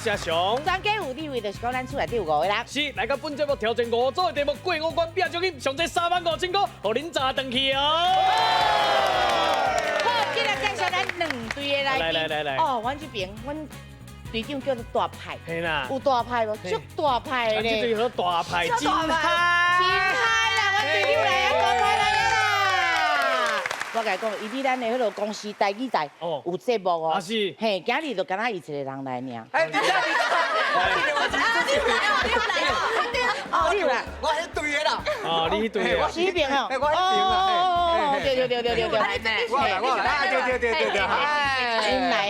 谢熊。专家有地位，就是讲咱厝内底有5个人。是，来到本节目挑战5组的题目，过5关拼奖金上最35000块，互恁砸回去哦。好，今日介绍咱2队的来宾。来。哦，阮这边，阮队长叫做大派。嘿啦。有大派无？足大派的咱这队叫大派金真嗨。嗨啦！阮队长来啊，大派来啊啦！我甲你讲，伊伫咱的迄个公司台语台有节目哦。是。嘿，今日就敢若伊一个人来尔。哎，你这，哦，你有啦。我迄队的啦。哦，你迄队的。我是迄边哦。我迄边啦。哦，对。我来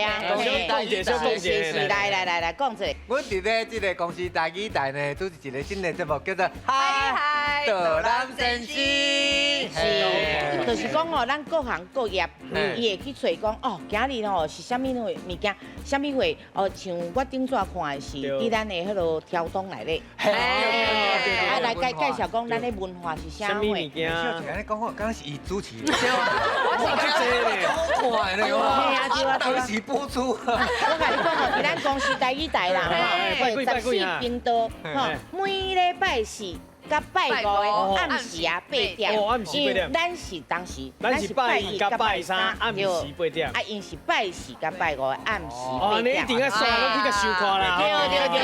啊！是来，讲一下。阮伫咧即个公司台语台呢，主持一个新的节目，叫做《嗨导览神西》。是，就是讲哦，咱各行各业，伊会去找讲哦，今日哦是啥物物件，啥物会哦，像我顶早看的是伫咱的迄个跳动内底，啊来介绍讲咱的文化是啥物物件？安尼讲好，刚是伊主持。我去坐咧，好快咧，我当时播出。我甲你讲哦，伫咱公司台语台啦，吼，14频道，吼，每礼拜四。甲拜5的暗时啊8点，因为咱是当时，咱是拜1甲拜3暗时8点，啊，因是拜4甲拜5的暗时哦， 8点。你一定要刷，拢去甲收看啦。对，请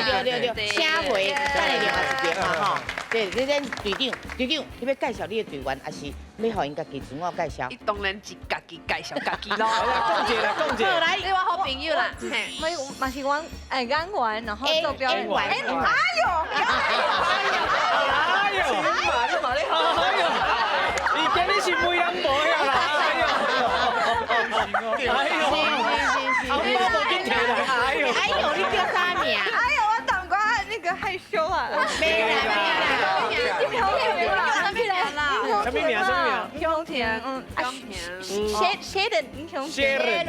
回等下另外一边嘛吼。对，你咱队长，你要介绍你的队员，还是要互因家己自我介绍？伊当然是家己介绍家己咯。讲一个。来，你我好朋友啦，嘿，我嘛是阮演员，然后做表演。哎呦！你今日是媒人无呀啦？红包无紧摕啦！哎呦，你叫啥名？哎呦，我当官那个害羞啊！没啦。什么名？英雄田，谢的英雄田，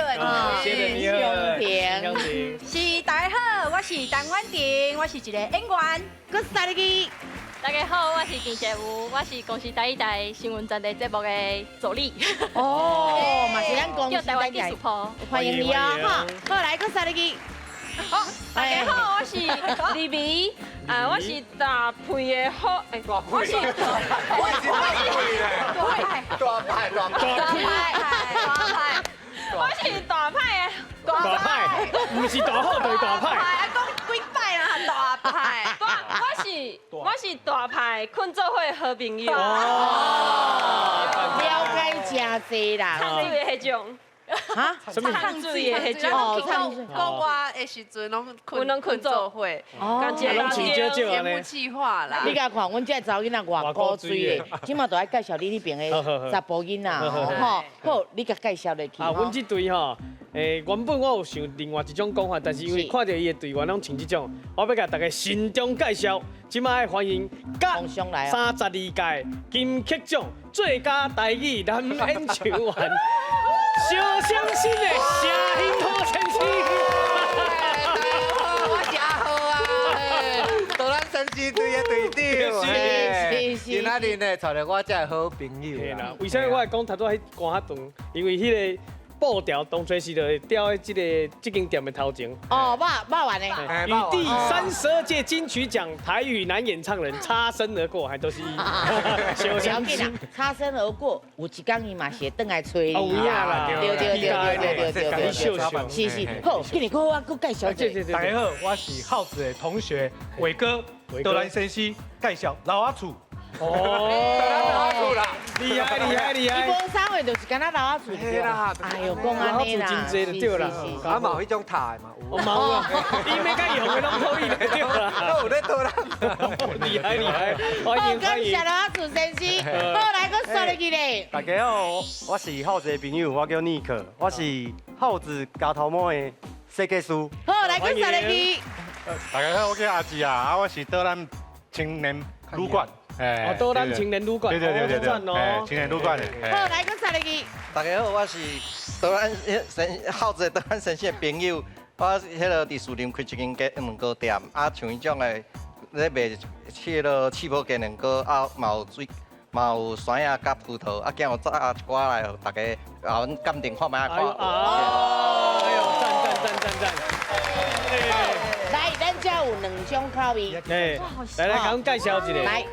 是大家好，我是陈婉婷，我是一个演员。佮啥哩去？大家好，我是金姐舞，我是公司台语台新闻专题节目的助理。哦，嘛是咱公司台湾技术婆，欢迎你哦，哈！好来，佮啥哩去？好，大家好，我是李薇，我是大配的好，我是大派，我是大派的大派，不是大好，就是大派。讲几摆啦，大派，我是大派困做伙的好朋友。了解真济啦，唱水的迄种。哈？什么？唱水的迄种。哦，唱讲我的时阵拢困做伙，感觉拢钱少少节呢目计划啦。你甲看，阮这查某囡仔偌古锥的，即马都爱介绍你那边的查甫囡仔，吼，好，你甲介绍落去。啊，阮这队吼，原本我有想另外一种讲法，但是因为看到伊的队员拢穿这种，我要甲大家慎重介绍。即马欢迎甲32届金曲奖最佳台语男演唱员。小相信的声音好神奇。我是阿浩啊，导览神西队的队长。今仔日呢，找到我这好朋友啦。为啥我会讲头拄迄歌较长？因为迄个步调当初是就调喺这间店的头前。哦，骂完嘞。与第32届金曲奖台语男演唱人擦身而过，还都是小相信。擦身而过，有一天伊嘛是会倒来催你。有影啦，对，秀，是，好，今日我介绍一下。大家好，我是浩子的同学伟哥，德兰先生介绍老阿厝。哦，厉害！伊无啥话，就是敢若老阿厝对啦。哎呦，讲安尼啦，真济就对啦。啊嘛有迄种塔的嘛，有毛啊，伊要甲用的拢可以就对啦。有咧倒啦。厉害！好，感谢老阿厝先生。好，来个说入去咧。大家好，我是浩子的朋友，我叫尼克，我是浩子家头毛的设计师。好，来个说入去。大家好，我叫阿吉啊，我是德兰青年旅馆。哦，多咱青年旅馆，对，青年旅馆的。好，来个说入去。大家好，我是德兰浩子的德兰神仙的朋友，我迄个伫树林开一间面糕店，啊，像伊种的咧卖迄个气泡鸡卵糕，啊，嘛有酸啊甲葡萄，啊，今有炸一寡来，大家后阮鉴定看卖看。哎呦，赞！来，种口味。哎，来，给我们介绍一个。来，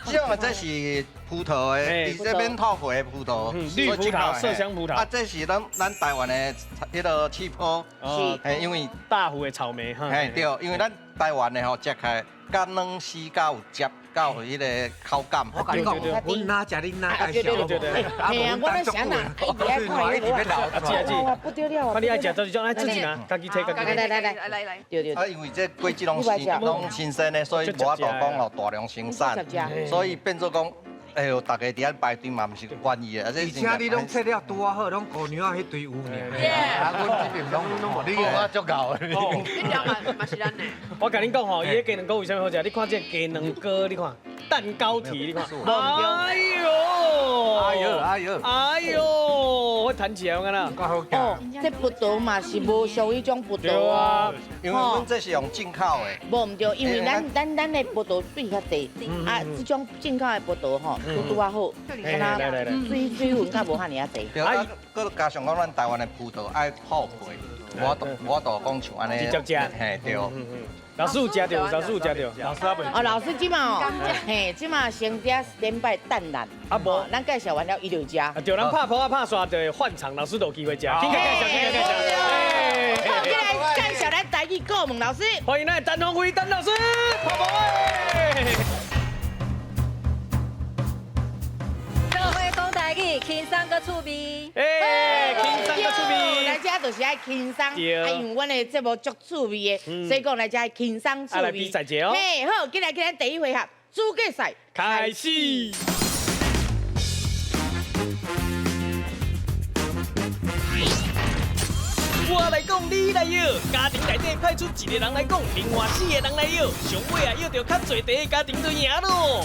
这种这是葡萄的，伊这边透皮的葡萄，绿葡萄、麝香葡萄。啊，这是咱台湾的迄个气泡，是，因为大湖的草莓哈。嘿对，因为咱台湾的吼食起来，甲软丝较有接，较有迄个口感。我跟你讲，阮哪食恁哪介绍。对，我咧想啦，一直爱看哇，不得了。看你爱食就是种，爱自己拿，家己摕，家己摕。来，对。啊，因为这果子拢新鲜的，所以无法度讲哦大量生产，所以变做讲。哎呦，大家伫遐排队嘛，毋是愿意的，而且你拢切了拄啊好，拢姑娘啊迄堆有呢。啊，阮这边拢你我足够。你条嘛是咱的。我甲恁讲吼，伊个鸡卵糕为啥物好食？你看这鸡卵糕，你看蛋糕体，你看。哎呦，会弹起来，我看到。哦，这葡萄嘛是无属于种葡萄啊，因为阮这是用进口的。无唔对，因为咱的葡萄水较低，啊，这种进口的葡萄吼。拄啊好，敢若水分较无遐尔啊济。对啊，佮加上讲咱台湾的葡萄爱泡皮，我度讲像安尼。直接食。嘿，对。老师有食到，老师有食到。老师啊袂。哦，老师即嘛哦，嘿，即嘛先点点摆蛋蛋。啊无，咱介绍完了伊就食。啊，对，咱拍破啊拍刷就换场，老师都有机会食。请介绍，请介绍。好，再来介绍咱台语国文老师。欢迎咱陈鸿辉陈老师，泡泡诶。轻松个趣味，哎，轻松个趣味，来遮就是爱轻松，因为阮的节目足趣味的，所以讲来遮轻松趣味。来比赛者哦。嘿，好，今来咱第一回合主计赛开始。我来讲，你来摇，家庭内底派出一个人来讲，另外4个人来摇，上尾啊摇到较侪题的家庭就赢咯。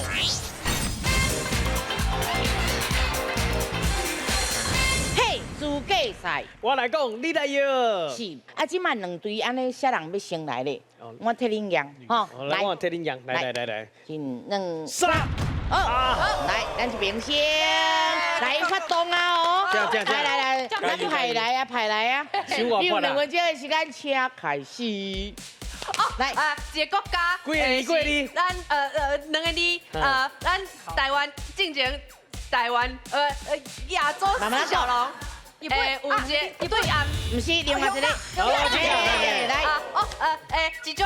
主计赛，我来讲，你来摇。是，啊，即摆两队安尼些人要先来咧，我替恁赢，吼，来，我替恁赢，来，一、2、3，来，咱这边先来发动啊哦，来，咱排来啊，排来啊，你有2分钟的时间，请开始。来一个国家，几个字？咱2个字，咱台湾进前台湾亚洲4小龙。有一个对岸，不是另外一个，来，一种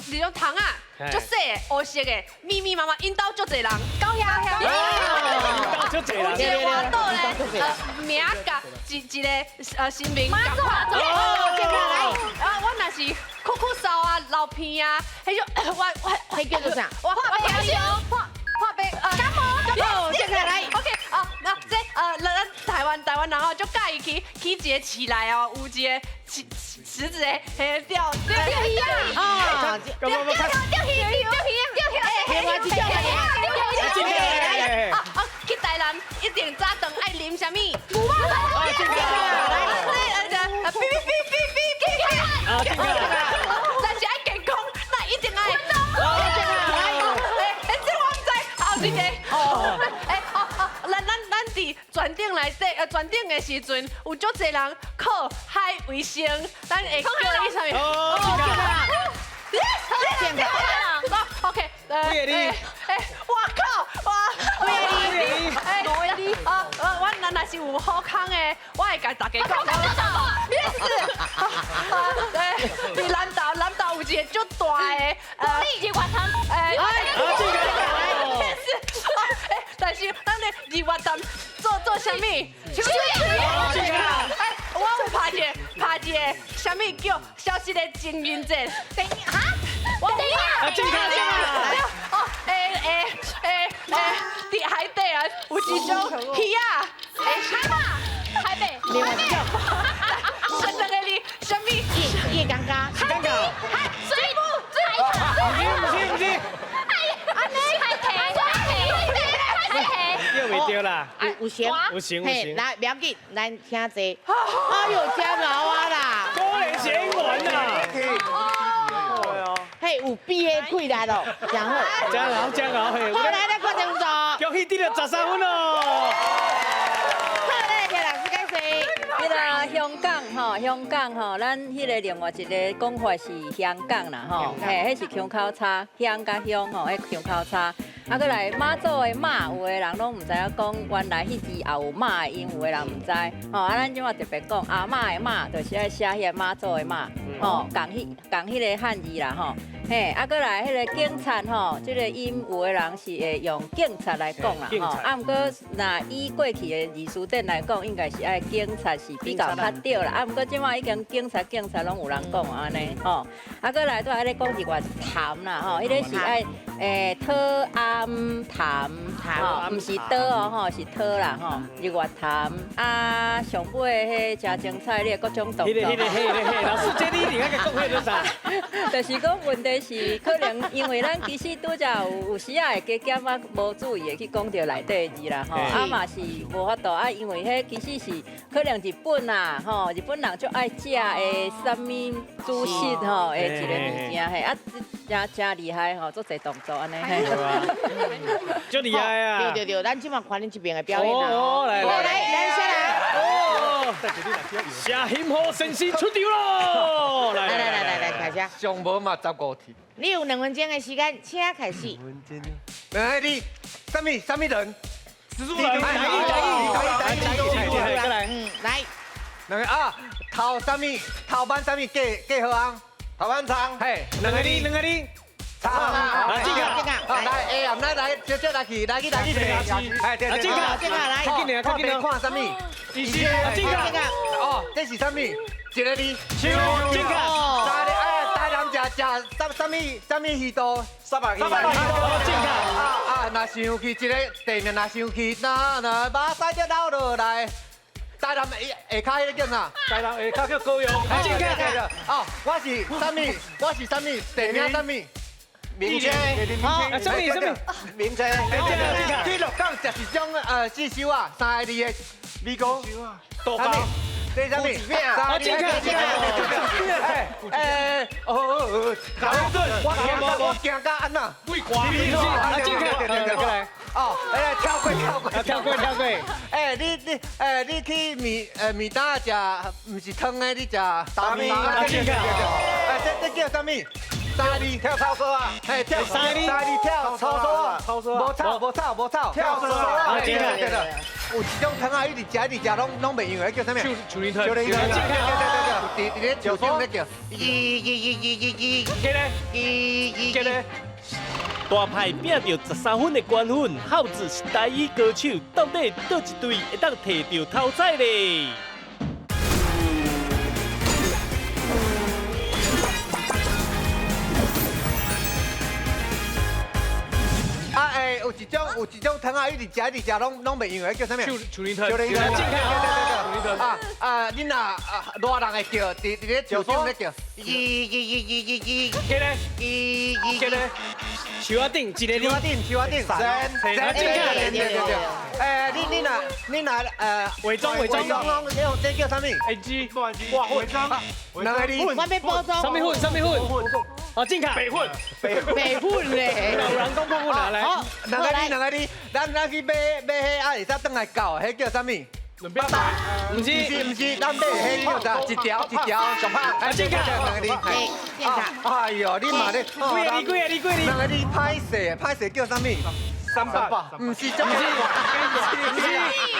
一种糖啊，足细的黑色的，密密麻麻，因兜足侪人，到遐，足侪人，有一个活动咧，名甲一个新名，赶快做，我若是酷酷扫啊、老片啊，迄种我迄叫做啥？我听到破杯感冒，接下来 ，OK 那这咱台湾人哦，就介意起一个起来哦，有一个池子的，钓鱼啊，钓鱼，另外一种去台南一定早顿爱啉啥物？牛肉但是爱健康，那一定爱。这我唔知，后一个，咱伫船顶内底，船顶的时阵，有足侪人靠海为生，咱会叫伊啥物？OK，我靠，我若是有好康的，我会甲大家讲。你是，伫南岛有一个足大的，日月潭，但是咱咧日月潭做啥物？我有拍一个啥物叫消失的情人节？我伫海底啊，有一种鱼啊，海北，另外一种，是2个字，啥物？叶刚刚，刚刚，水母，不是，对袂对啦？有行，嘿，来，不要紧，咱听者。哎呦，真老啊啦！多年前完啦。嘿，有比的开来咯，真好。真好，嘿。好，来咱看清楚。恭喜得了13分哦。好嘞，谢老师解释。迄个香港吼，香港吼，咱迄个另外一个讲法是香港啦吼，嘿，迄是腔口差，香甲香吼，迄腔口差。啊，过来妈祖的妈，有的人拢唔知影讲，原来迄字也有妈的音，有的人唔知。吼，啊，咱即马特别讲阿嬷的妈，就是爱写迄个妈祖的妈，吼，共迄个汉字啦吼。嘿，啊，过来迄个警察吼，即个音有的人是会用警察来讲啦吼。啊，毋过若以过去的字词典来讲，应该是爱警察是比较较对啦。啊，毋过即马已经警察拢有人讲安尼吼。啊，过来都还咧讲一寡谈啦吼，迄个是爱讨暗谈吼，毋是倒哦吼，是讨啦吼，日月谈。啊，上尾迄真精彩，你各种动作。迄个，老师，这你另外个讲迄个啥？就是讲问题是可能因为咱其实拄则有时啊会加减啊无注意的去讲到内底的字啦吼，啊嘛是无法度啊，因为迄其实是可能日本啊吼，日本人就爱食的啥物主食吼的一个物件嘿，啊真厉害吼，做侪动作安尼嘿。就厉害啊！对，咱即马看恁这边的表演啦。哦，来，下来。哦，下幸福神仙出场咯！来，开始。上无嘛15题。你有2分钟的时间，请开始。你什么人？蜘蛛人，来，来。两个啊，头班什么计好啊？头班长，嘿，两个你，来，这个，来 A 啊，来，就来去，哎，对，这个来，看边看什么？这个，哦，这是什么？一个字，这个，大人食什么鱼多？三百鱼，这个，若生气一个地面，若生气，那把塞就倒落来。大人下骹迄个叫啥？大人下骹叫高阳，这个，哦，我是什么？地名什么？名车，什么？名车，去鹿港食一种四手啊，3个字的米糕，豆包，这什么？我行到安那？贵瓜，这个，哦，来跳过。哎，你去面搭食，唔是汤的，你食大面。这叫什么？沙梨跳操作啊！哎，跳沙梨跳操作啊！无操，跳操作啊！对的。有一种汤啊，一直食，拢袂用的，叫什么？树林汤。对，伫咧酒店咧叫。大派拼到13分的冠军，孝子是台语歌手，到底倒一队会当摕到头彩咧？啊，有一种汤啊，一直食，拢袂用的，叫什么？树林汤。对。啊，恁若热人会叫，伫咧酒店咧叫。树仔顶，一个你。树仔顶，你若伪装，这叫什么？伪装，两个字。我要补充。什么混？哦，正确。北混嘞。有人讲北混啊，来。两个字，咱去买迄啊，会使转来搞，迄叫什么？不是，咱买迄叫啥？一条上拍。正确。两个字。哎呦，你嘛咧？你几？两个字歹势叫什么？300。唔是，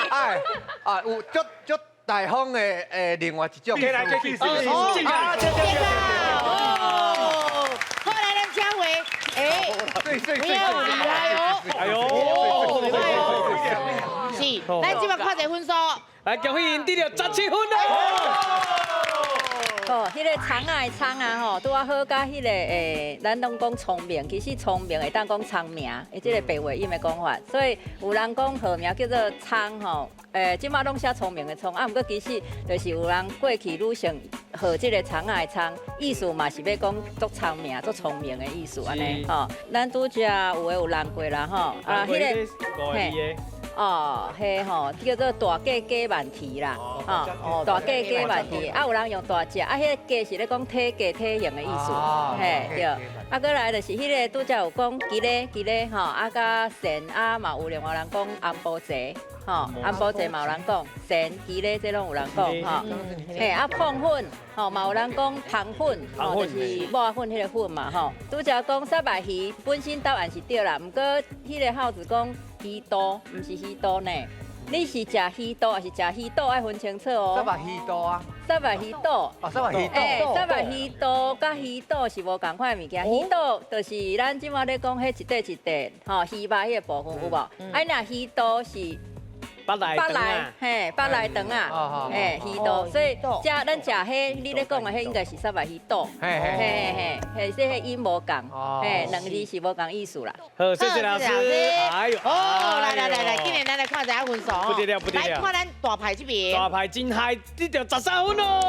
哎，有足大方的另外一种。正确。后来咱嘉伟，厉害哦！哎呦，是，咱即摆看一下分数。来，恭喜因得到17分啦！哦，迄个苍啊吼，拄啊好甲迄个咱拢讲聪明，其实聪明会当讲聪明，即个白话音的讲法，所以有人讲号名叫做聪吼，即马拢写聪明的聪，啊，毋过其实就是有人过去女性号即个苍的苍，意思嘛是要讲足聪明、足聪明的意思安尼吼。咱拄则有人过啦吼，啊，迄个嘿。哦，嘿吼，叫做大鸡鸡万蹄啦，哦，大鸡鸡万蹄，啊有人用大只，啊迄个鸡是咧讲体格体型的意思，嘿对，啊过来就是迄个拄则有讲鸡咧吼，啊甲线啊嘛有另外人讲红布鞋，吼，安保节嘛有人讲，神鱼咧这拢有人讲吼，嘿啊碰粉，吼嘛有人讲糖粉，吼就是抹粉迄个粉嘛吼。拄则讲沙白鱼本身答案是对啦，毋过迄个耗子讲鱼肚，毋是鱼肚呢。你是食鱼肚还是食鱼肚？爱分清楚哦。沙白鱼肚啊。沙白鱼肚。哦，沙白鱼肚。沙白鱼肚甲鱼肚是无共款的物件。鱼肚就是咱即马咧讲迄一块一块，吼鱼肉迄个部分有无？啊，那鱼肚是。巴来嘿，巴来肠啊，嘿，鱼肚，所以食咱食迄，你咧讲的迄应该是沙白鱼肚，嘿嘿嘿，这迄音无共，嘿，两字是无共意思啦。好，谢谢老师。哎呦，哦，来，今年咱来看一下分数哦。不得了。来看咱大牌这边。大牌真嗨，得到13分哦。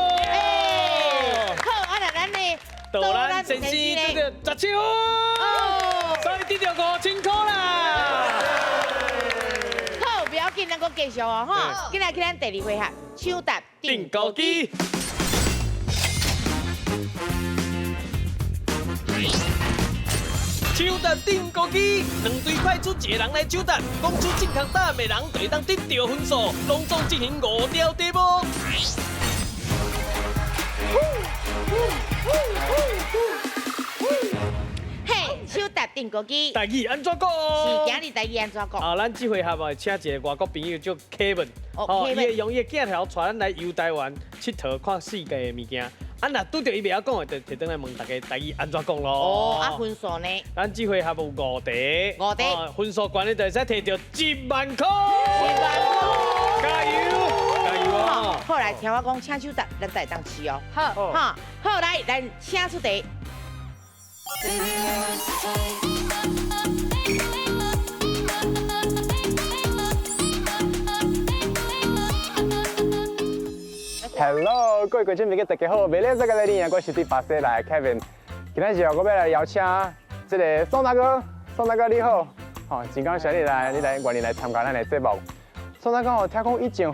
好，啊，那咱呢？杜兰先生得到17分，哦，所以得到5000块啦。不要紧，咱搁继续哦，哈！今日去咱第2回合，手搭订购机。手搭订购机，2队派出1个人来手搭，讲出正确答案的人就会当得到分数，隆重进行5条题目。手搭订购机，第2安怎讲？是今日第2安怎讲？咱这回合啊，请一个外国朋友叫 Kevin， 伊会用伊的镜头带咱来游台湾佚佗看世界的物件。啊，若拄着伊袂晓讲的，就摕转来问大家第2安怎讲咯。哦，啊分数呢？咱这回合有5题，5题，分数悬的就会使摕到10万块。10万块，加油，加油哦！好，来听我讲，请手搭，咱再当试哦。好，好，来，咱请出题。Hello， 各位观众朋友，大家好，未了这个来宾，我是对巴西来 Kevin。今天是我要来邀请这个宋大哥，宋大哥你好，真感谢你来愿意来参加咱的节目。宋大哥，听讲以前有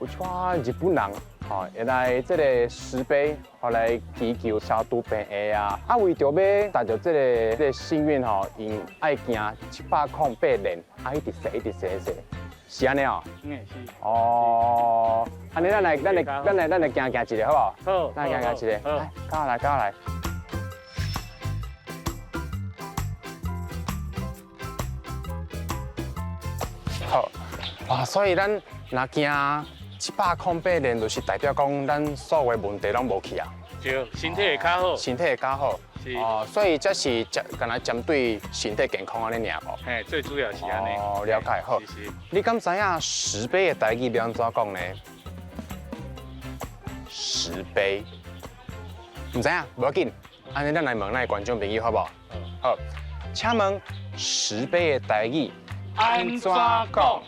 撮日本人会来这个石碑，来祈求消毒病疫啊。为着要达到这个幸运因爱行708年，一直踅。是安尼哦，是。哦，安尼咱来行一个好不好？好，咱行一个。来，跟我来。好，哇，所以咱若行708年，就是代表讲咱所有的问题拢无去啊。对，身体会较好。身体会较好。哦，所以这是干那针对身体健康安尼尔无？嘿，最主要是安尼。哦，了解好。你敢知影石碑的台语要安怎讲呢？石碑，唔知影，无要紧。安尼咱来问咱的观众朋友好不好？好，请问石碑的台语安怎讲？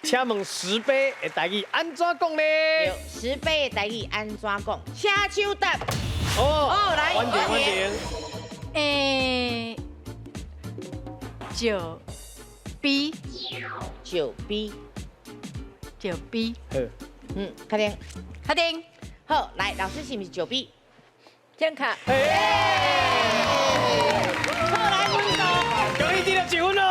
请问石碑的台语安怎讲呢？石碑的台语安怎讲？请手搭。哦，来，稳定。九 B。确定。好，来，老师是不是9 B？ 正确。好，来分数。恭喜你了1分咯。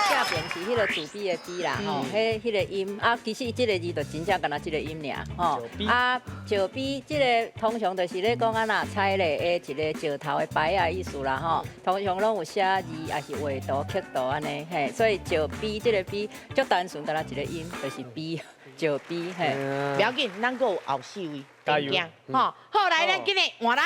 下边是迄个主 B 的 B 啦，迄个音啊，其实这个字就真正干那这个音尔，啊，石碑这个通常就是咧讲啊那彩嘞的一个石头的牌啊意思啦，通常拢有写字，也是画图、刻图安尼，嘿，所以石碑这个 B 足单纯，干那一个音就是 B， 石碑，嘿，不要紧，咱阁有后4位，加油，好，来，咱今日换人，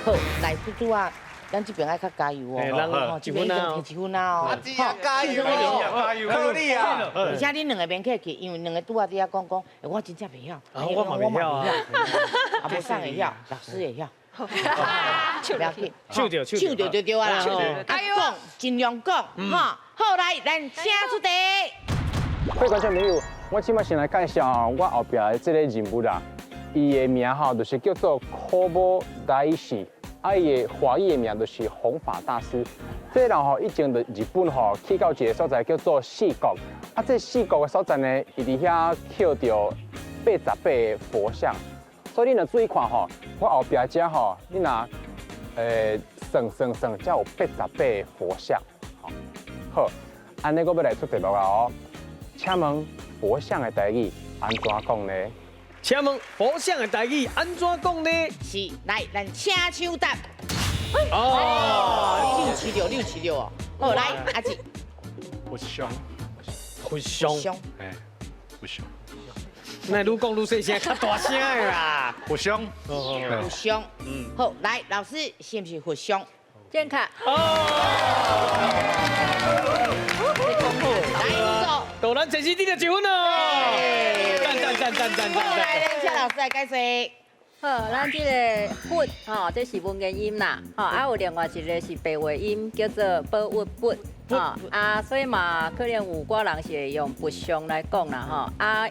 好，来猪猪啊。咱这边爱较加油哦，这边1分啊，1分啊哦，加油，努力啊！而且恁2个免客气，因为2个拄仔伫遐讲，我真正袂晓，我嘛袂晓啊，啊，无上会晓，老师会晓，不要紧，唱着就对啊啦，加油，尽量讲，好来，咱请出题。各位观众朋友，我即摆先来介绍我后壁的这个人物啦，伊的名就是叫做Kobo Daishi。伊的华语的名就是弘法大师。这人以前在日本去到一个所在叫做四国。这四国的所在呢，伊伫遐捡到88个佛像。所以你若注意看我后壁遮你若算，才有88个佛像。好，安尼我要来出题目啊哦。请问佛像的台语安怎讲呢？请问佛像的台语安怎讲呢？是来，咱请手答。哦676哦。好，来阿吉。佛像，佛像，哎，佛像，那愈讲愈细声，较大声的啦。佛像，佛像。好，来老师是不是佛像？健康。来，豆咱前时得到1分哦。赞。好，来，请老师来解释。好，咱这个佛吼，这是文言音啦，吼，啊有另外一个是白话音，叫做宝物佛。啊，所以嘛，可能有寡人是会用佛像来讲啦，吼。啊，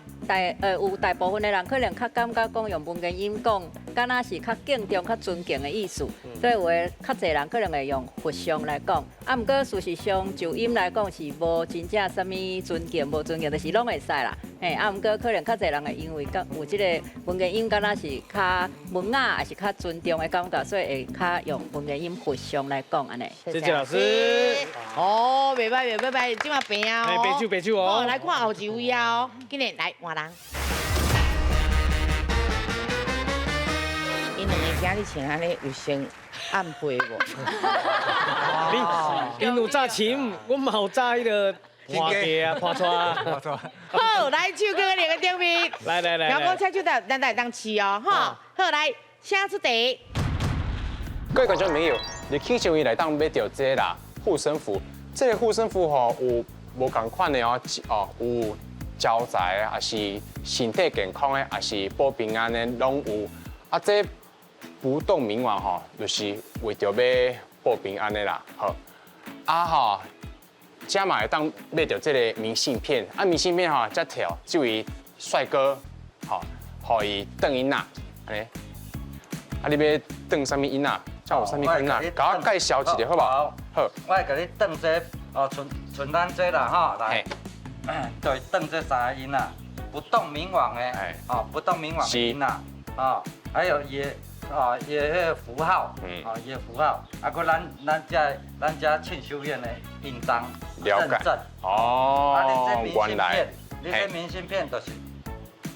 有大部分的人可能较感觉讲用文言音讲，敢若是较敬重、较尊敬的意思，所以有的较侪人可能会用佛像来讲。啊，毋过事实上就音来讲是无真正啥物尊敬，无尊敬就是拢会使啦。嘿，啊，毋过可能较侪人会因为有即个文言音，敢若是较文雅，还是较尊重的感觉，所以会较用文言音佛像来讲安尼。谢谢老师。哦，袂歹，今晚平啊哦。白酒哦。好，来看后一位啊哦，今日来换人。因两个今日穿安尼有先暗配无？因有炸琴，我嘛有炸迄个花鸡啊，破串。好，来手举个两个顶面。来。然后请手答，咱来当试哦，哈。好，来，请出题。各位观众朋友，你去上伊来当买到这个啦护身符，这个护身符吼有无同款的哦，有招财啊，是身体健康的，还是保平安的，拢有。啊，这不动明王吼，就是为着要保平安的啦。好，啊吼，加嘛会当买到这个明信片，啊明信片吼，这条这位帅哥，吼，互伊邓因娜，安尼。啊，你要邓啥物因娜？叫有啥物因娜？甲我介绍一下好不好？好，我会甲你邓这像咱这啦吼，来，对，邓这三个音啦，不动明王的，不动明王的音啦，还有也迄个符号，伊个符号，啊，佮咱遮庆修院的印章认证，原来，你这明信片就是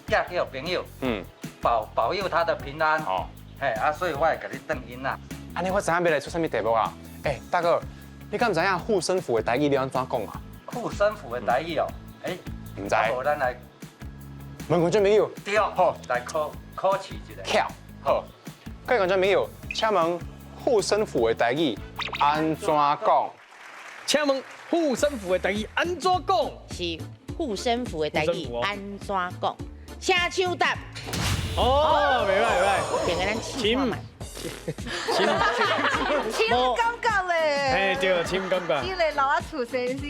寄给朋友，保佑他的平安，所以我会甲你邓音啦。安尼我知影要来出啥物题目啊？大哥，你敢知影护身符的台语你安怎讲啊？护身符的台语哦，唔知。好，咱来问观众朋友。对，好，来考试一下。巧，好。各位观众朋友，请问护身符的台语安怎讲？请问护身符的台语安怎讲？是护身符的台语安怎讲？请手答。哦，袂歹。变个咱试看嘛。亲感觉咧，对，亲感觉。你来老我厝先生。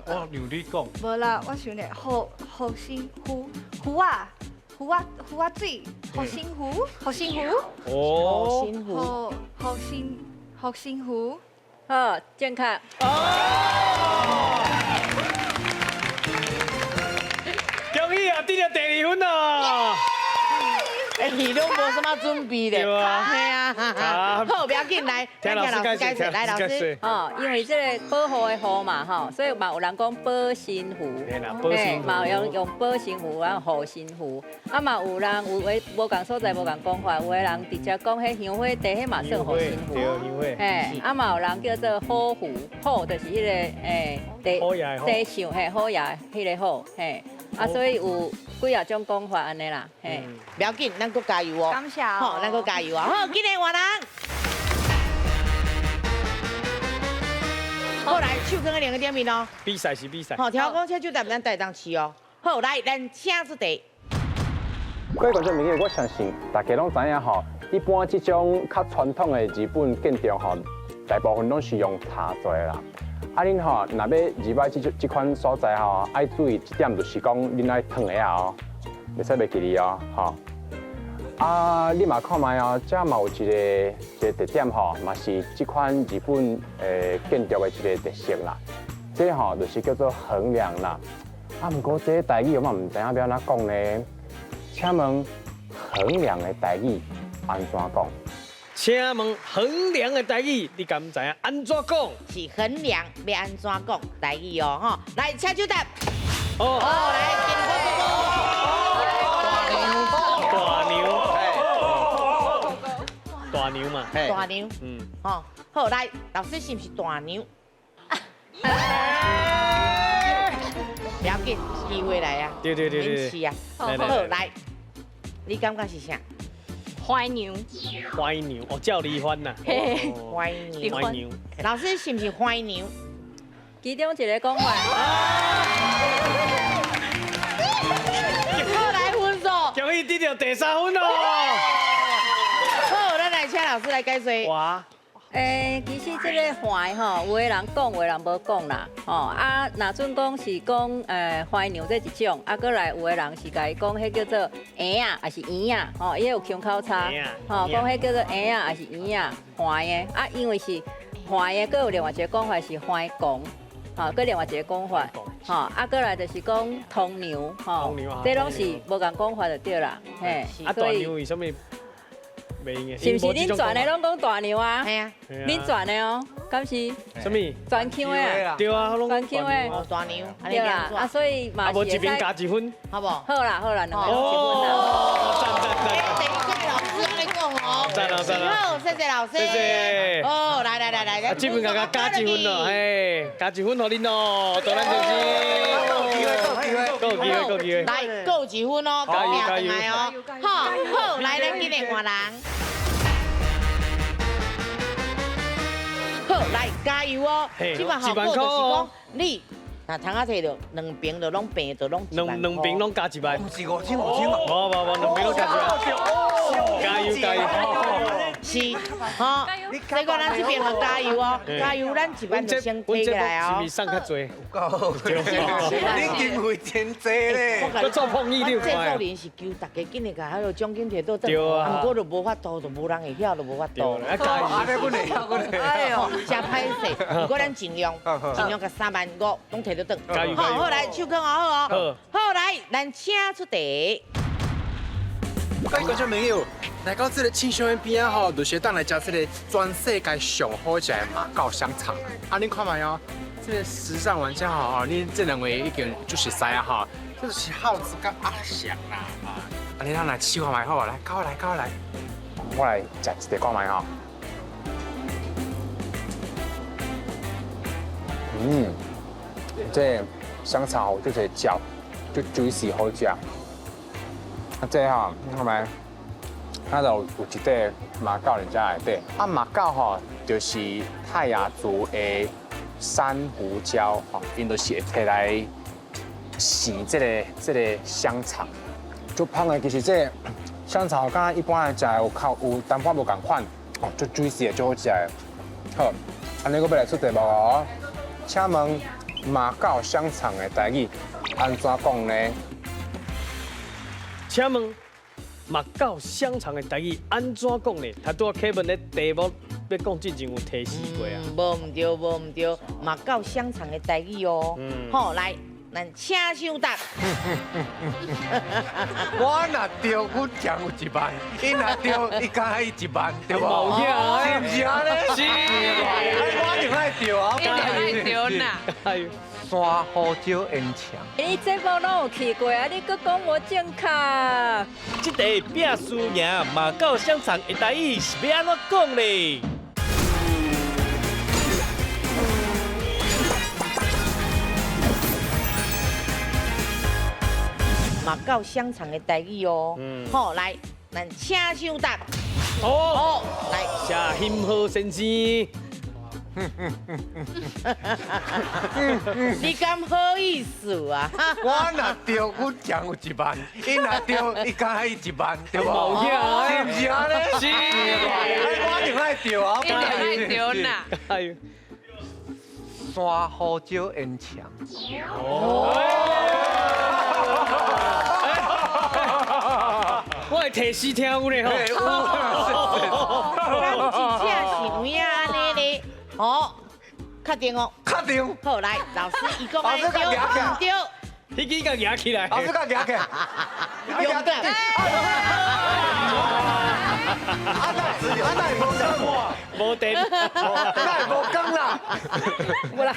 我让你讲。无啦，我想咧，好心湖啊水，好心湖。哦。好心湖。好，健康。恭喜啊，得到第2分哦。你都无什么准备咧，对啊，好，不要紧，来，听老师解释，来，老师。因为这个保护的护嘛，吼，所以嘛有人讲保身符，嘛有用保身符啊护身符，啊嘛有人有诶无共所在无共讲法，有的人直接讲迄香火地，迄嘛算护身符，啊嘛有人叫做好符，好就是迄个地上好爷迄个好，啊所以有几啊种讲法安尼啦，不要紧，咱搁加油哦。感谢好，咱搁加油啊！好，今日换人。好，来，手跟个两个点面哦。比赛是比赛。好，听我讲，请手答咱带当试哦。好，来，咱请出题。各位观众朋友，我相信大家拢知影吼，一般这种较传统的日本建筑吼，大部分拢是用茶做的啦。啊，恁吼，若要入摆这款所在吼，爱注意一点，就是讲恁爱烫下哦，袂使袂记哩哦，吼。啊，你嘛看卖哦，这嘛有一个特点吼，嘛是这款日本建筑的一个特色啦。这吼就是叫做横梁啦。啊，不过这台语我嘛唔知影要安怎讲呢？请问横梁的台语安怎讲？请问衡量的台语，你敢知影安怎讲？是衡量要安怎讲台语哦，吼，来请手答。哦，来，大牛嘛，大牛，吼，好，来，老师是不是大牛？不要紧，机会来啊！对，免试啊！好，来，你感觉是啥？怀牛，怀牛哦，叫离婚呐，怀牛，老师是不是怀牛？其中一个讲法。好，来分数，终于得到第3分咯。好，咱来请老师来解说。哇！其实这个怀吼，有的人讲，有的人无讲啦。吼啊，若准讲是讲怀牛这一种，啊，过来有的人是甲伊讲，迄叫做圆啊，还是圆啊？吼，伊有腔口差。吼，讲迄叫做圆啊，还是圆啊？怀的啊，因为是怀的，佫有另外一个讲法是怀公。吼，佫另外一个讲法。吼，啊，过来就是讲通牛。吼，这拢是无共讲法就对啦。嘿，啊，大牛为什么？是不是恁全的拢讲大牛啊？系啊，恁全的哦，敢是？什么？全腔的啊？对啊，全腔的大牛，对啦，啊，所以嘛是。啊，无一边加1分，好不？好啦，两个1分啦。赞。老师来讲哦。赞啦。好，谢谢老师。谢谢。哦，来，这边加1分咯，嘿，加1分给恁咯，多咱就是。够机会。来，够几分哦？加油！哦！好，来，咱今日换人。好，来加油哦！基本好过就是讲你，那汤啊摕到2边就拢平，就拢1万。两边拢加1万。不是5千，5千。无，2边拢加1万。加油！是，哈，所以讲咱这边要加油哦，加油，咱1万就先推起来哦。是咪送较多？够，你经费真多咧。我做碰意六制作人是求大家紧日甲迄个奖金摕到倒，啊，不过就无法度，就无人会晓，就无法度。啊，加油！哎呦，真歹势，不过咱尽量甲3万5拢摕到倒。加油！好，来手铿好哦。好，来，咱请出题。各位观众朋友，来到这个庆修园边啊吼，就是当来食这个全世界上好食的马告香肠。啊，恁看卖哦，这个时尚玩家吼，恁这两位已经就熟悉啊吼，这就是耗子跟阿翔啦啊。啊，恁来试看卖好，来，跟我来。我来食一个看卖吼。这香肠好就是嚼，就juicy好食。啊，这吼，你看卖，它就有一块马告人家内底。啊，马告吼，就是泰雅族的珊瑚礁吼，因就是会摕来洗这个香肠。就香的其实这香肠，敢一般来食有淡薄无共款，哦，就 juicy 的，就好食的。好，安尼我要来出题目哦，请问马告香肠的台语安怎讲呢？请问马告香肠的台语安怎讲呢？他拄啊Kevin咧题目要讲之前有提示过啊。无唔对，马告香肠的台语哦。好，来，咱请手答。我若对，我奖有1万；伊若对，伊加伊1万，对无？是不是安尼？是。我一定爱对啊！一定爱对啦。山胡椒烟肠。你节目拢有去过啊？你搁讲无正确。这题拼输赢马告香肠的台语是要安怎讲咧？马告香肠的台语哦。好，来，咱请手答。哦，来，谢幸好先生。你敢好意思啊？我若对，我奖有1万；伊若对，伊加伊1万，对无？是不是安尼？是。我一定爱对啊！一定爱对啦。山胡椒烟肠。我会提示听有咧吼。咱真正是有影安尼咧。哦，确定哦。确定。好，来，老师伊讲老师甲举起来。迄支甲举起来。老师甲举起来。勇敢。那无讲话，无电，那无讲啦。无啦，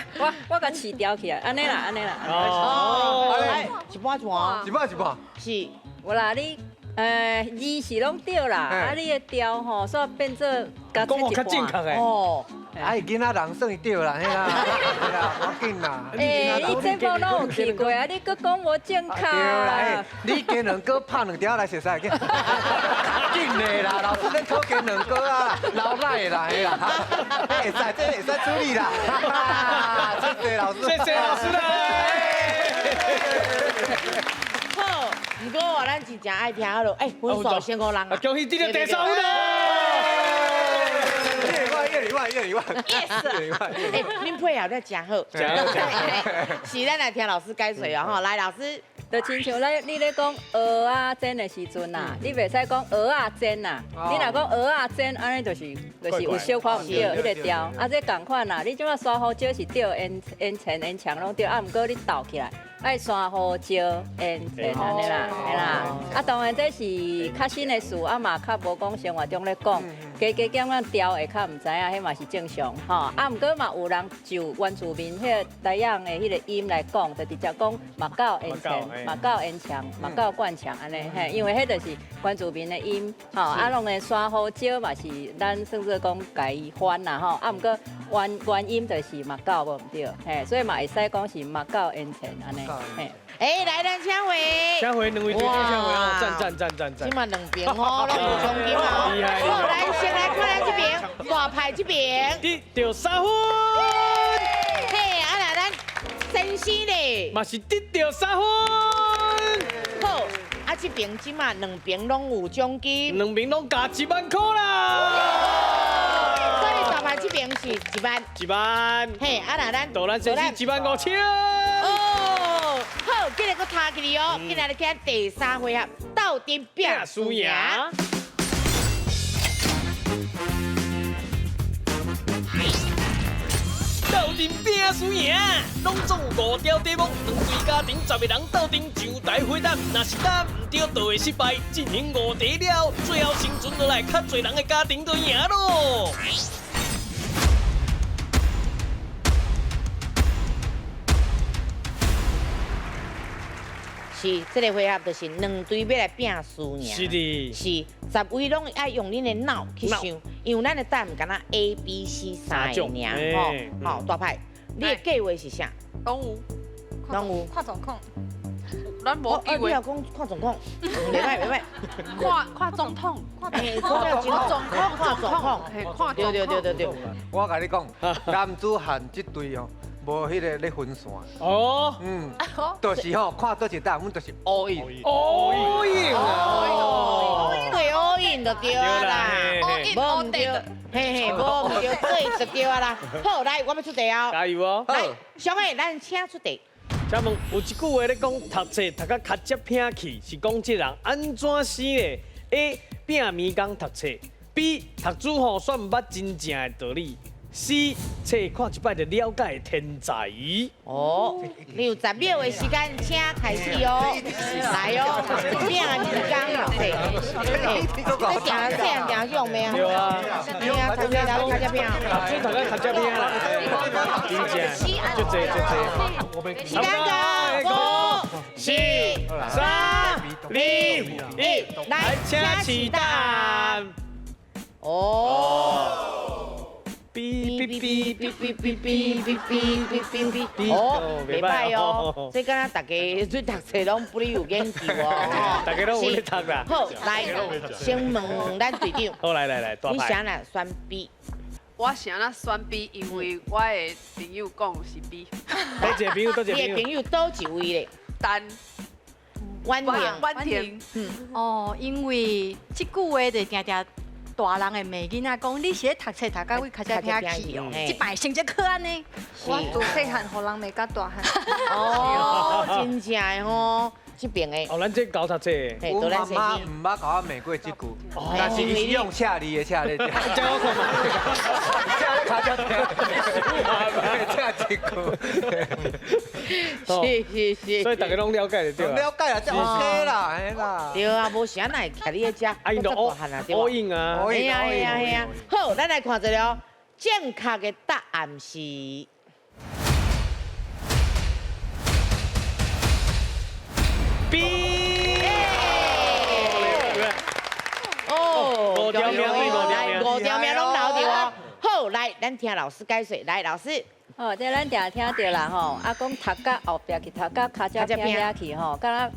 我甲饲调起来，安尼啦。哦，来一半一半，一半，是，无啦，你字是拢对啦，啊，你的调吼，煞变做甲讲话较正确诶。哦。哎，囡仔人算对啦，嘿啦，嘿啦，要紧啦。你节目拢有去过啊？你搁讲无正确。对啦，你鸡卵糕拍两条来熟悉，紧的啦，老师恁烤鸡卵糕啊，老赖啦，嘿啦，会使，这会使处理啦。谢谢老师，谢谢老师啦。好，不过咱真正爱听好咯。哎，分数先互人啊。恭喜你的第3分啦！1里外。哎，恁配合得真好，是咱来听老师解说哦吼。来，老师，就亲像你咧讲蚵仔煎的时阵呐，你袂使讲蚵仔煎呐，你若讲蚵仔煎，安尼就是有小可唔对，迄个调。啊，这共款呐，你即马刷胡椒是对，烟前烟墙拢对，啊，毋过你倒起来。爱刷胡椒、烟尘安尼啦，嘿啦。啊，当然这是较新的事，啊嘛较无讲生活中咧讲，加减咱调会较唔知影，迄嘛是正常吼。啊，毋过嘛有人就原住民迄个台样的迄个音来讲，就直接讲马告烟尘、马告烟墙、马告灌墙安尼嘿，因为迄就是原住民的音，吼啊，拢会刷胡椒嘛是咱算做讲家己翻啦吼。啊，毋过原音就是马告无毋对，嘿，所以嘛会使讲是马告烟尘安尼。哎，来咱请回，请回两位队长，请回哦，赞！今嘛两边哦，拢有奖金哦。厉害！好，来先来看咱这边，大牌这边，得到3分。嘿，啊来咱先生咧，嘛是得到3分。好，啊这边今嘛两边拢有奖金，两边拢加1万块啦。所以大牌这边是1万，1万。嘿，啊来咱到咱先是15000。哦，好，今日搁踏起哩哦，今日来看第3回合，斗阵拼输赢。斗阵拼输赢，拢总有5条题目，两队家庭10个人斗阵上台回答，若是答唔对就会失败。进行5题了，最后生存落来较侪人的家庭就赢咯。是，这个回合就是两队要来拼输赢。是的，是10位拢爱用恁的脑去想，因为咱的答案敢若 A、B、C 3个尔吼。好，大牌，你的计划是啥？拢有，看总控，咱无计划。你要讲看总控，袂歹。看总统，嘿，总控，看总控，对。我甲你讲，男子汉这队哦。无迄个咧分线哦，就是吼，看倒一档，阮就是 all in， all in 啊，对 all in 就对啊啦，无唔对，嘿，无唔对，对就对啊啦。好，来，我要出题哦，加油哦！来，小妹，咱请出题。请问有一句话咧讲，读册读到卡接拼去，是讲这人安怎死咧 ？A. 拼暝工读册 ，B. 读书吼算毋捌真正的道理。C 册看一摆就了解天才。哦，你有10秒的时间，请开始哦。来哦，拼暝工读册，这定用咩啊？对啊，对啊，读册了卡接拼啊。读书读到卡接拼啦，真正，就这。时间到，5、4、3、2、1，来，请起答案。哦。哔，哦，袂歹哦，这敢若大家对读册拢不哩有研究哦，大家拢有咧读啦。好，来，先问咱队长。好，来，大牌。你想哪选 B？ 我想咱选 B， 因为我的朋友讲是 B。哪一个朋友？你的朋友倒一位咧？丹。婉婷。哦，因为这句话就定定。大人的骂囡仔讲，你是咧读册读到位较只偏去哦，即摆成绩可安尼。我自细汉互人骂甲大汉。哦，真正的吼，这边的。哦，咱这高读册的。嘿，都咱先妈生。唔捌甲我骂过这句，但是伊是用恰你的恰咧，叫我看嘛。恰咧卡恰这句。是。所以大家拢了解就对了。了解啦，这 OK 啦，嘿啦。对啊，无啥哪会徛你的遮？啊，因都all in啊。哎呀哎呀哎呀！好，咱来看一下，正确的答案是。B。哦，五条命对五条命拢留着哦。好，来，咱听老师解说。来，老师。哦，这咱定听到啦吼，啊讲头壳后壁去，头壳脚只偏遐去吼，敢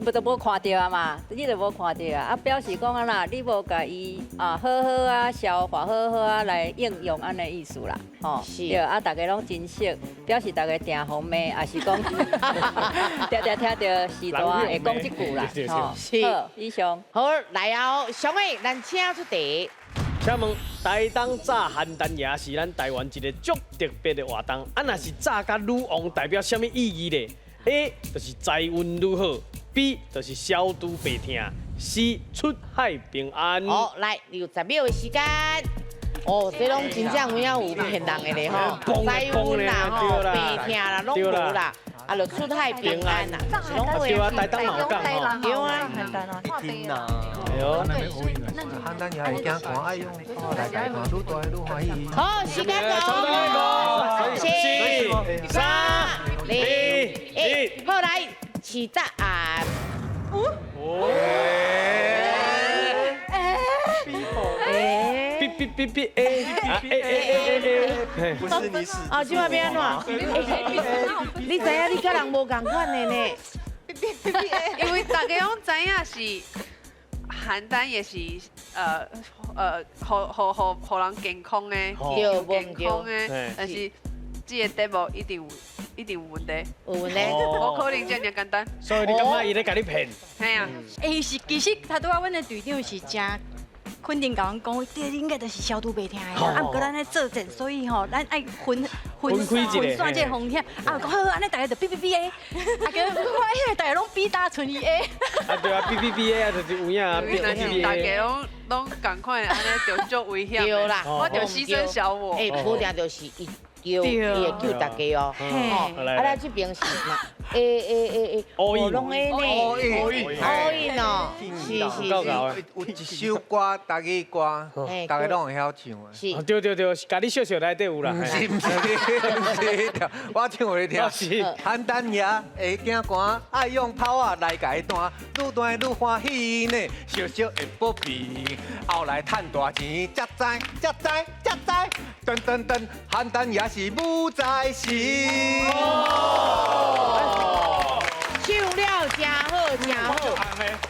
若都无看到啊嘛，你都无看到啊，啊表示讲啊啦，你无甲伊好好啊消化好好啊来应用安尼意思啦，吼，对啊，大家拢珍惜，表示大家定红妹，也是讲常常听到时代会讲这句啦，吼，好，以上。好，来啊，小妹，咱请出题。请问台东炸邯郸爷是咱台湾一个足特别的活动，啊，若是炸甲女王代表什么意义呢 ？A 就是财运愈好 ，B 就是消除白痛 ，C 出海平安。好，来60秒的时间。哦，这拢真正有骗人的咧吼，财运啦吼，白痛啦拢无啦。啊，就出海平安啦，是拢会。对啊，台东嘛有讲吼。对啊。天哪！哎呦，邯郸也会惊寒，爱用泡来解寒，愈大愈欢喜。好，时间到。4、3、2、1，好来，起答案。不是你死。哦，今晚变安怎？你知影你甲人无共款的呢？因为大家拢知影是邯郸也是互人健康的，健康的，但是这个题目一定有问题。有问题？无可能这样简单。所以你感觉伊咧甲你骗？系啊。其实他拄仔阮的队长是真肯定甲阮讲，这应该就是消毒白痛的。啊，不过咱咧做阵，所以吼，咱爱分散这风险。啊，讲好，安尼大家就 B A。啊，叫我迄个大家拢 B 打剩伊 A。啊对啊 ，B A 啊，就是有影啊 ，B 大家拢共款，安尼就足危险。对啦，我就牺牲小我。哎，无定就是伊救，伊会救大家哦。啊，咱这边是嘛，A，拢 A 呢，all in 哦，是。有一首歌，台语歌，大家拢会晓唱的。是。对，是家己笑笑内底有啦。不是，我唱给你听。邯郸爷会惊寒，爱用泡仔来解单，愈大愈欢喜呢，小小的宝贝，后来赚大钱，才知，噔，邯郸爷是武在心。唱了真好。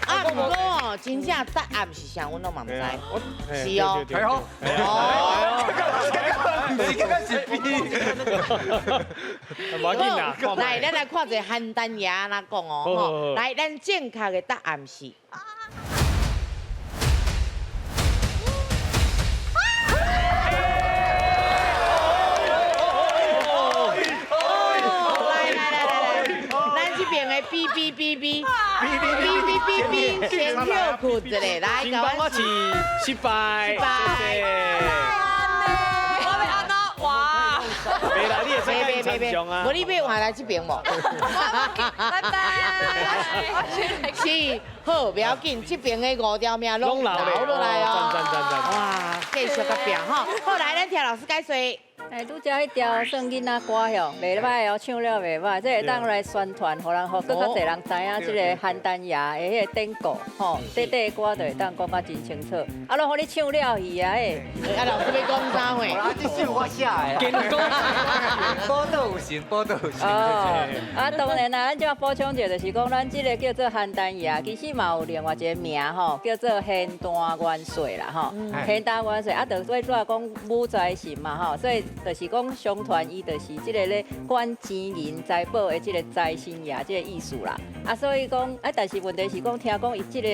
啊，不过哦，真正答案是啥，阮拢嘛唔知。是哦。太好。你应该是 B。来，咱来看一下邯郸爷安怎讲哦。来，咱正确的答案是。B，先跳裤子嘞，来，请帮我是失败。我要安怎哇？袂啦，你会使跟参详啊。无你要换来这边无？拜拜。是，好，不要紧，这边的5条命拢留落来哦。赞。哇，继续个变哈。好，来，咱听老师解说。哎，拄则迄条算囡仔歌哟，袂歹哦，唱了袂歹，这会当来宣传，互人互更较侪人知影这个邯郸爷的迄个典故，吼，短的歌就会当讲甲真清楚。啊，拢互你唱了去啊，啊，老师要讲啥话？啊，这首我写的。跟讲，报道有成，报道有成。哦，啊，当然啦，咱就要补充者，就是讲咱这个叫做邯郸爷，其实嘛有另外一个名吼，叫做邯郸元帅啦，吼，邯郸元帅啊，就最主要讲武在神嘛，吼，所以。就是讲相传伊就是即个咧管钱银财宝的即个财神爷即个意思啦。啊，所以讲但是问题是讲听讲伊即个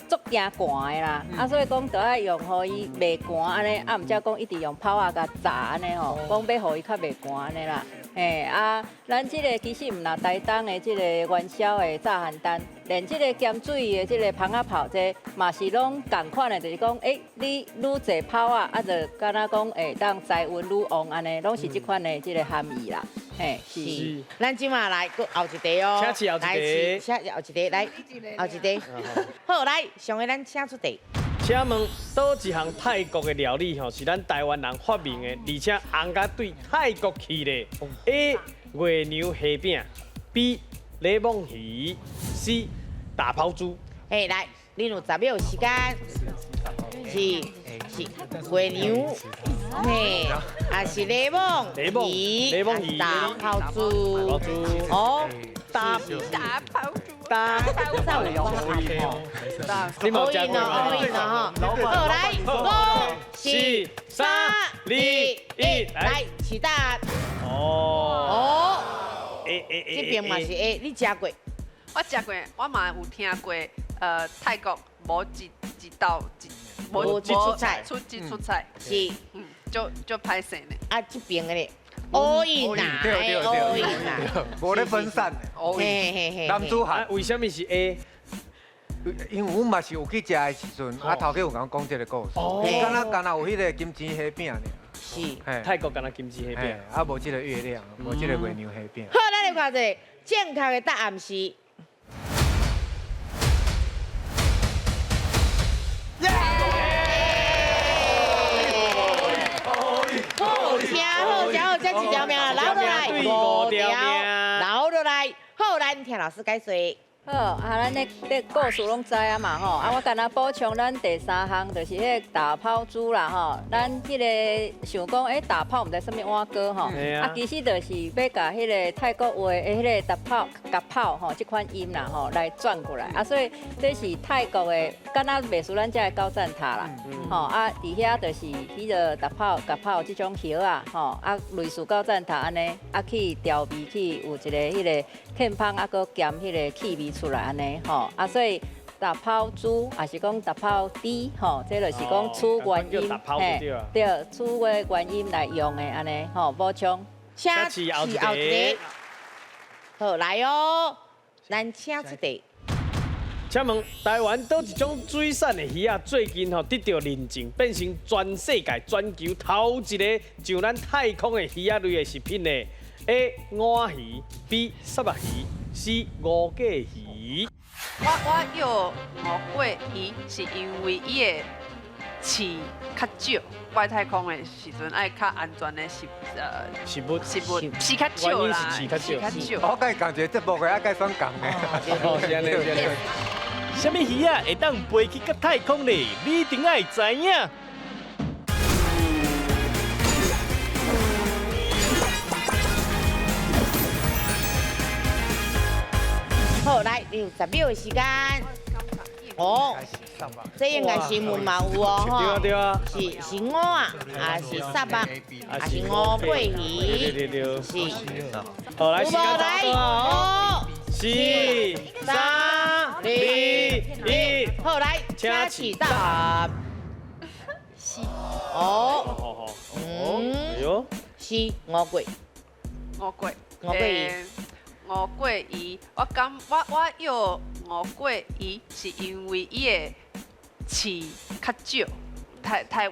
足惊寒的啦。啊，所以讲就爱用互伊袂寒安尼，啊，毋则讲一直用泡仔甲炸安尼吼，讲要互伊较袂寒安尼啦。咱即个其实毋若台东的即个元宵的炸邯郸，连这个咸水的这个芳仔泡这嘛是拢同款的，就是讲，你愈济泡啊，就敢若讲会当栽温愈旺安尼，拢是这款的这个含义啦。嘿，是。咱今嘛来，搁后一题哦。请后一题。请后一题，来，后一题。好，来，上个咱请出题。请问，倒一项泰国的料理吼是咱台湾人发明的，而且红甲对泰国去的？A. 月娘虾饼 ，B. 雷蒙鱼 ，C. 大泡猪。来，恁有10秒时间。是月娘，是雷蒙鱼，大泡猪。哦，大泡猪。大泡猪。你冇食过吗？好，来，5、4、3、2、1，来，起答。哦。这边嘛是 A， 你食过？我食过，我嘛有听过。泰国无一道无出菜，出菜是，就歹势呢。啊，这边的咧。all in 啦， all in 啦，无咧分散，all in。男子汉为什么是 A？ 因为阮嘛是有去食的时阵，头家有甲我讲这个故事。敢若有迄个金钱虾饼尔。是。泰国敢若金钱虾饼，无这个月亮，无这个月娘虾饼。好，咱来看一下正确的答案是。好，这几条命留落来，5条，留落来。好，咱听老师解说。好，咱咧故事拢知啊嘛吼，我干那补充咱第3项，就是迄个大泡猪啦吼。咱迄个想讲，大泡唔知什么碗糕吼，其实就是要甲迄个泰国话的迄个甲泡吼，这款音啦吼来转过来所以这是泰国的，敢若袂输咱遮的高赞塔啦，伫遐就是迄个甲泡这种叶类似高赞塔安尼，去调味去有一个迄个芡芳搁咸迄个气味出来安尼所以大泡猪也是讲大泡猪这就是讲出原音对，出的原音来用的安尼补充。请后一题。好，来哦，咱请出题。请问台湾倒一种水产的鱼最近得到认证，变成全世界全球头一个上咱太空的鱼类的食品呢？A. 乌仔鱼 ，B. 沙白鱼 ，C. 五架鱼。我用乌龟鱼是因为伊的刺较少，外太空的时阵爱较安全的食物刺较少啦，刺较少。我甲伊讲一个节目个，爱甲算讲的。是安尼，是安尼。什么鱼会当飞去到太空呢？你一定爱知影。好，来，你有10秒的时间。这应该新闻嘛有哦，对啊，是乌啊，是沙巴，是乌桂鱼，是。好，来，时间来5、4、3、2、1，好，来，请起答。是。是乌桂。乌桂鱼，我用乌桂鱼是因为伊的刺较少，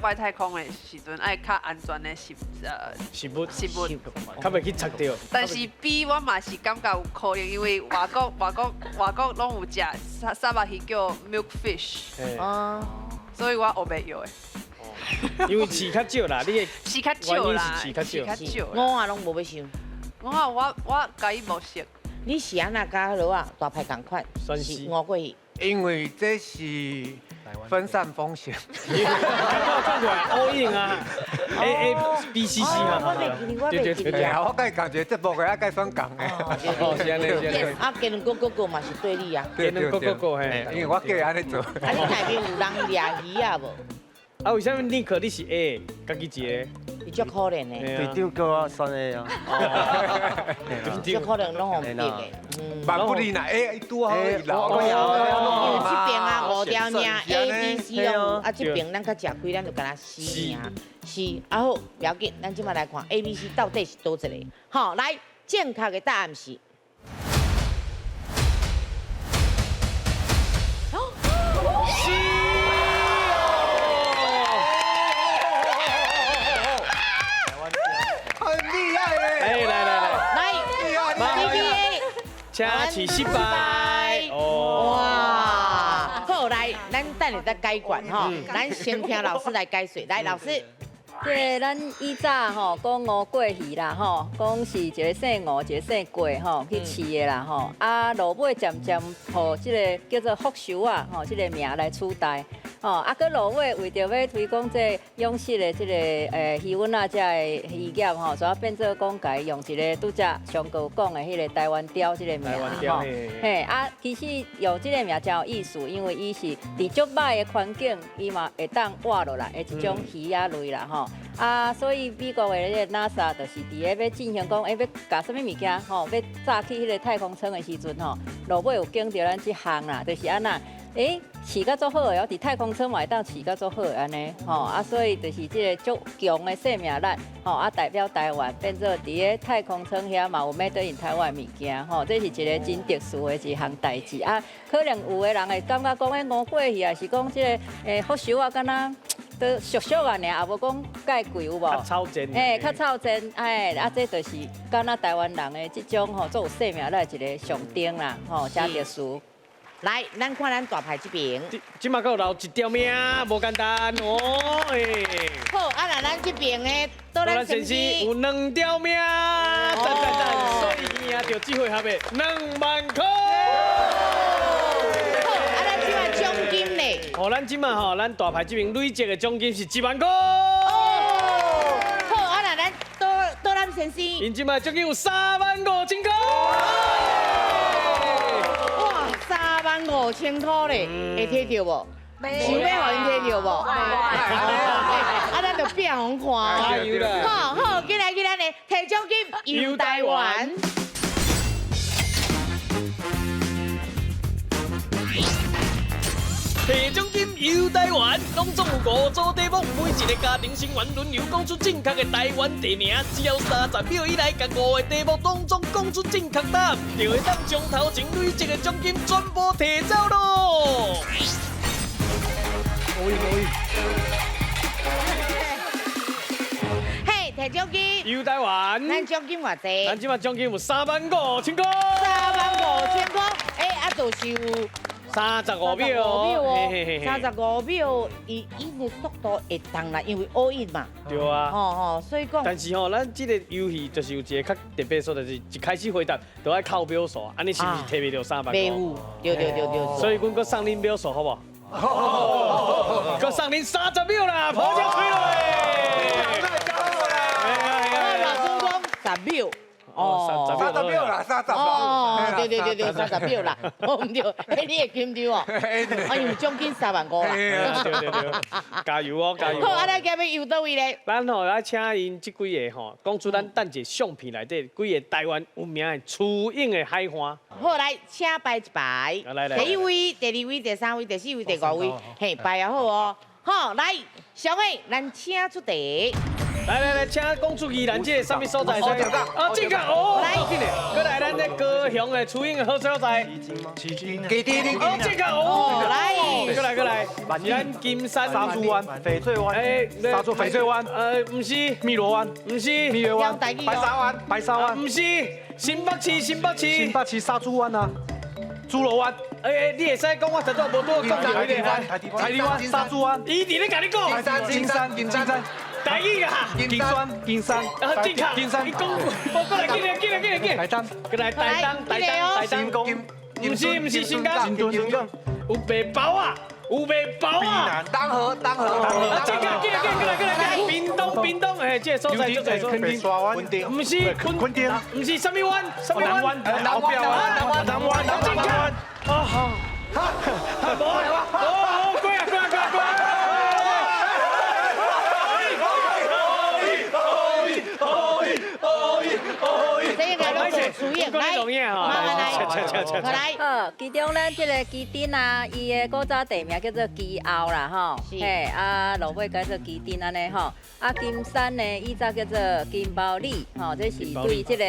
外太空的时阵爱较安全的食物，较袂去擦掉。但是 B 我嘛是感觉有可能，因为外国拢有食沙巴鱼叫 milk fish，所以我学袂晓的。因为刺较少啦，你的刺较少啦，刺较少。我啊拢无要想。我甲伊无熟。你是安那甲落啊？大派同款，是乌龟鱼。因为这是分散风险。刚刚看出来 all in 啊 ，A B C C 哈。对，我甲伊讲一个节目个，爱甲算讲的。是安尼，是安尼。啊，给人个嘛是对你啊。给人个嘿。因为我叫伊安尼做。啊，你内面有人掠鱼啊无？啊，为什么你可你是 A， 家己一个？伊足可怜的。队长叫我选的啊。足可怜拢互逼的。万不离那 A 多好伊老。这边啊5条命 A B C 哦，啊这边咱较食亏，咱就干那4命。是，啊好，不要紧，咱即摆来看 A B C 到底是多一个。好，来，正确的答案是。失败。哦，哇，好来，咱等下再解决吼，咱先听老师来解说，来老师。即个咱以早吼讲乌过鱼啦吼，讲是一个姓吴，一个姓过吼去饲的啦吼。啊，落尾渐渐互即个叫做福寿啊吼，即个名来取代。吼，啊，佮落尾为着要推广这养殖的即个鱼温啊，这个渔业吼，所以变做讲家用一个拄则上高讲的迄个台湾雕即个名吼。嘿，啊，其实用即个名真有意思，因为伊是伫足歹的环境，伊嘛会当活落来的一种鱼仔类啦吼。啊，所以美国的迄个 NASA 就是伫咧要进行讲，要搞什么物件吼，要炸去迄个太空舱的时阵吼，落尾有经到咱即项啦，就是安那，饲甲足好的哦，伫太空舱嘛会当饲甲足好的安尼，吼啊，所以就是即个足强的生命力，吼啊代表台湾变做伫咧太空舱遐嘛有made in台湾物件，吼，这是一个真特殊的一项代志啊，可能有的人会感觉讲，乌过鱼啊是讲即个福寿啊，敢若。都俗俗啊，尔也无讲介贵有无？较超前。较超前，啊，这就是敢若台湾人的这种吼，做有生命力的一个象征啦，吼，真特殊。来，咱看咱大牌这边。即马还有留一条命，无简单哦。好，啊，那咱这边的多咱先生有2条命，赞，所以赢着机会合的2万块。奖金嘞！哦，咱即马吼，咱大牌这边累积的奖金是1万块。哦，好，啊那咱多咱先生，因即马奖金有35000块。哇，35000块嘞，会摕到无？想要互因摕到无？啊，咱就变红看。加油啦！好，进来咱的摕奖金游台湾。摕奖金游台湾，拢总有5组题目，每一个家庭成员轮流讲出正确的台湾地名，只要30秒以内，甲5个题目当中讲出正确答案，就会当将头前累积的奖金全部摕走咯。嘿，摕奖金游台湾，咱奖金偌济？咱即马奖金有35000块。35000块，啊，就是有。35秒哦，35秒，伊的速度会当啦，因为all in嘛。对啊。哦，所以讲。但是吼，咱这个游戏就是有一个较特别所在，就是一开始回答都爱靠秒数，安尼是不是摕袂到300块？袂有，对。所以阮搁送恁秒数好不好？搁送恁30秒啦，破奖开了诶！老师讲10秒。哦，30秒啦，30秒。哦，对，30秒啦，我唔对，你会记唔对哦？哎呦，奖金3万5啦。对，加油哦，加油！好，啊，咱今日游倒位咧？咱吼来请因这几个吼，讲出咱等一相片内底几个台湾有名的雏影的海花。好，来，请排一排。来。第1位、第2位、第3位、第4位、第5位，嘿，排也好哦。好，来，小妹，咱请出题。来，请讲出宜兰这个什么所在？哦，这个哦，来，过来咱这高雄的雏影的好所在。基地。哦，这个哦，来，过来，咱金山沙洲湾、翡翠湾，翡翠湾，不是，汨罗湾，不是，蜜月湾，白沙湾，不是，新北市沙洲湾啊，猪猡湾。你会使讲我实在无多讲到迄个台里湾、沙洲湾，伊伫咧甲你讲。金山。台语啊，金山，你讲，我过来，紧来，台东，过来台东，不是新港，有白包啊，当河，紧来，屏东，这个所在就在垦丁，不是垦丁，不是什么湾，南湾，好，过啊！好，其中咱这个基丁啊，伊的古早地名叫做基澳啦，吼，嘿，啊，落尾改做基丁安尼吼，啊，金山呢，以早叫做金包里，吼，这是对这个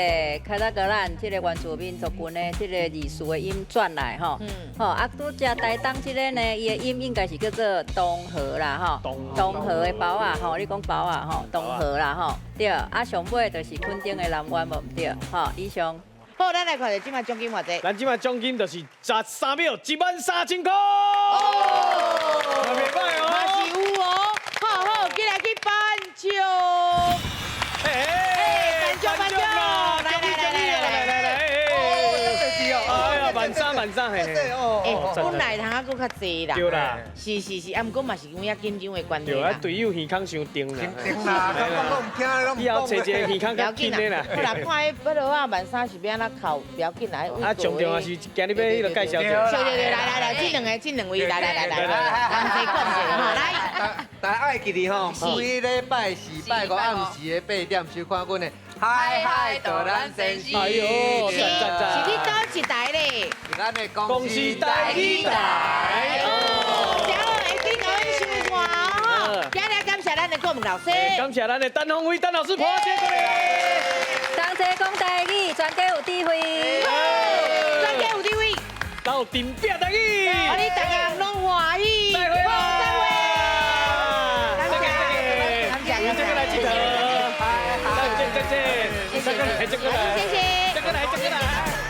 凯达格兰这个原住民族群的这个字词的音转来，吼，吼，啊，拄只台东这个呢，伊的音应该是叫做东河啦，吼，东河的包啊，吼，你讲包啊，吼，东河啦，吼，对，啊，上尾就是垦丁的南湾无唔对，吼，以上。好，咱来看下今麦奖金偌济。咱今麦奖金就是13秒13000块。哦，袂歹哦。嘛是有哦。好好，今来去颁奖。颁奖颁奖，万三嘿。本来通啊搁较济啦。对啦。是，啊，毋过嘛是因为紧张的关系对啊，啦。队友耳孔伤重啦。顶啦，我唔听，以后找一个耳孔较紧的啦。好啦，看迄不落啊13000是要安怎扣，不要紧来。啊，重要啊是今日要迄个介绍者。对，来，这两位来，人侪讲者吼，来。大家爱记哩吼，每礼拜4、拜5暗时的8点收看阮的。嗨嗨，大咱先生，哎呦，赞！是你倒一台咧？是咱的恭喜大喜大！哦，正好下顶甲阮收看吼，今日感谢咱的国民老师，感谢咱的陈宏伟陈老师破解过来。同齐讲台语，全家有智慧。专家有智慧，到顶壁台语。我哋大家拢欢喜。再会啦！这个来记得。再见，这个来，这个来。